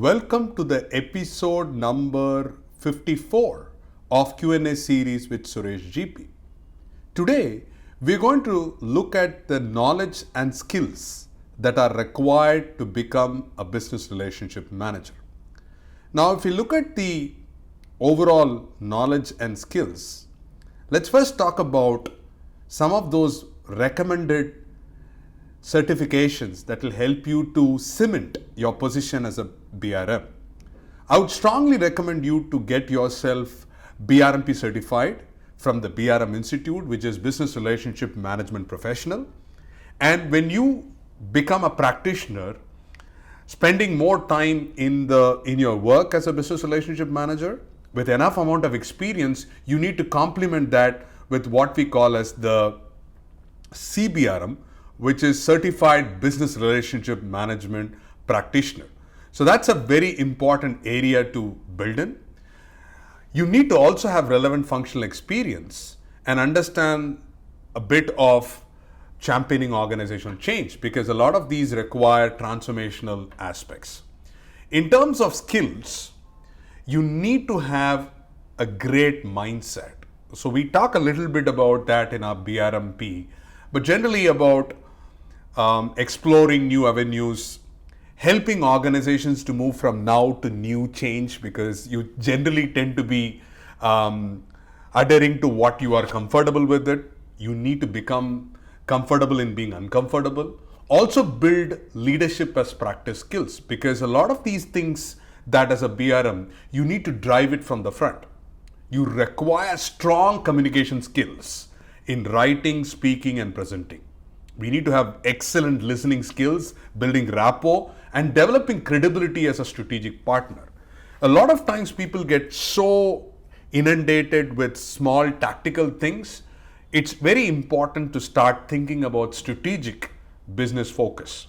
Welcome to the episode number 54 of Q&A series with Suresh GP. Today, we're going to look at the knowledge and skills that are required to become a business relationship manager. Now, if you look at the overall knowledge and skills, let's first talk about some of those recommended certifications that will help you to cement your position as a BRM. I would strongly recommend you to get yourself BRMP certified from the BRM Institute, which is Business Relationship Management Professional. And when you become a practitioner, spending more time in your work as a business relationship manager with enough amount of experience, you need to complement that with what we call as the CBRM, which is Certified Business Relationship Management Practitioner. So that's a very important area to build in. You need to also have relevant functional experience and understand a bit of championing organizational change, because a lot of these require transformational aspects. In terms of skills, you need to have a great mindset. So we talk a little bit about that in our BRMP, but generally about exploring new avenues, helping organizations to move from now to new change, because you generally tend to be adhering to what you are comfortable with it. You need to become comfortable in being uncomfortable. Also build leadership as practice skills, because a lot of these things that as a BRM, you need to drive it from the front. You require strong communication skills in writing, speaking, and presenting. We need to have excellent listening skills, building rapport, and developing credibility as a strategic partner. A lot of times people get so inundated with small tactical things. It's very important to start thinking about strategic business focus.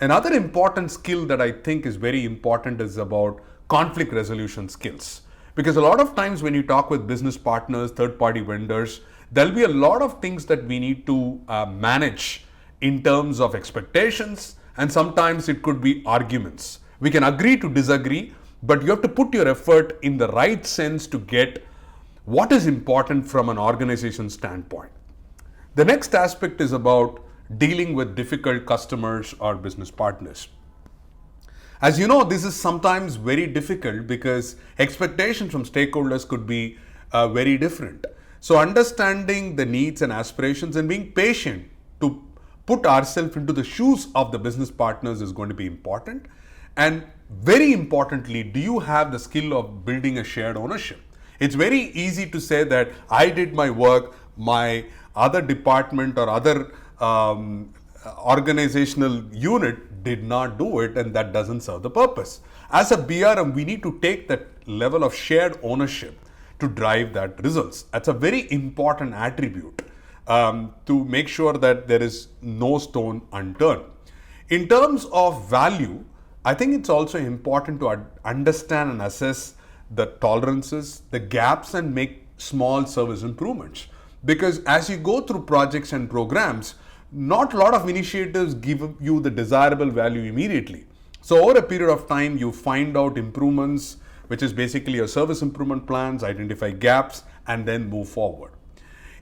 Another important skill that I think is very important is about conflict resolution skills. Because a lot of times when you talk with business partners, third-party vendors, there'll be a lot of things that we need to manage in terms of expectations, and sometimes it could be arguments. We can agree to disagree, but you have to put your effort in the right sense to get what is important from an organization standpoint. The next aspect is about dealing with difficult customers or business partners. As you know, this is sometimes very difficult because expectations from stakeholders could be very different. So understanding the needs and aspirations and being patient to put ourselves into the shoes of the business partners is going to be important. And very importantly, do you have the skill of building a shared ownership? It's very easy to say that I did my work, my other department or other organizational unit did not do it, and that doesn't serve the purpose. As a BRM, we need to take that level of shared ownership to drive that results. That's a very important attribute to make sure that there is no stone unturned. In terms of value, I think it's also important to understand and assess the tolerances, the gaps, and make small service improvements. Because as you go through projects and programs, not a lot of initiatives give you the desirable value immediately. So over a period of time, you find out improvements, which is basically your service improvement plans, identify gaps, and then move forward.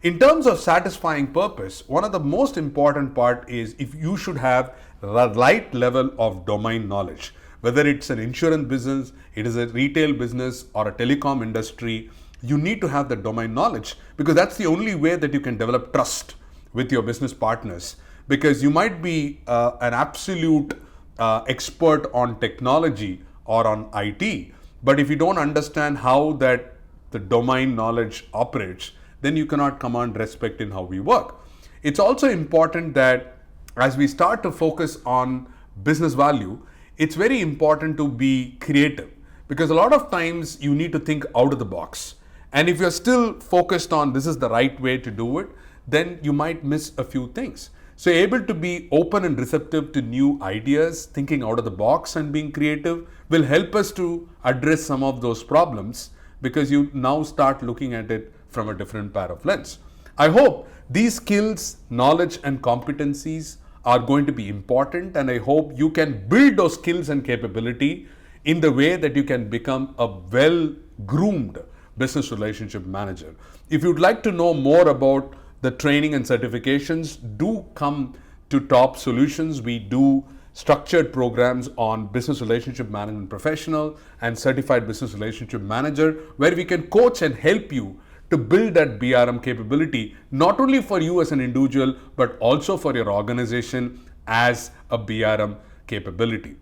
In terms of satisfying purpose, one of the most important part is if you should have the right level of domain knowledge. Whether it's an insurance business, it is a retail business, or a telecom industry, you need to have the domain knowledge, because that's the only way that you can develop trust with your business partners. Because you might be an absolute expert on technology or on IT, but if you don't understand how that the domain knowledge operates, then you cannot command respect in how we work. It's also important that as we start to focus on business value, it's very important to be creative, because a lot of times you need to think out of the box. And if you're still focused on this is the right way to do it, then you might miss a few things. So able to be open and receptive to new ideas, thinking out of the box and being creative will help us to address some of those problems, because you now start looking at it from a different pair of lens. I hope these skills, knowledge, and competencies are going to be important, and I hope you can build those skills and capability in the way that you can become a well-groomed business relationship manager. If you'd like to know more about the training and certifications, do come to TaUB Solutions. We do structured programs on business relationship management professional and certified business relationship manager, where we can coach and help you to build that BRM capability, not only for you as an individual, but also for your organization as a BRM capability.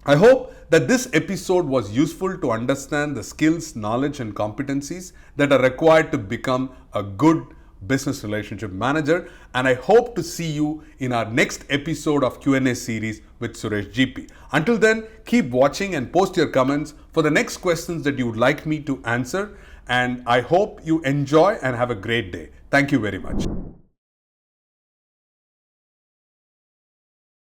I hope that this episode was useful to understand the skills, knowledge, and competencies that are required to become a good business relationship manager, and I hope to see you in our next episode of Q&A series with Suresh GP. Until then, keep watching and post your comments for the next questions that you would like me to answer, and I hope you enjoy and have a great day. Thank you very much.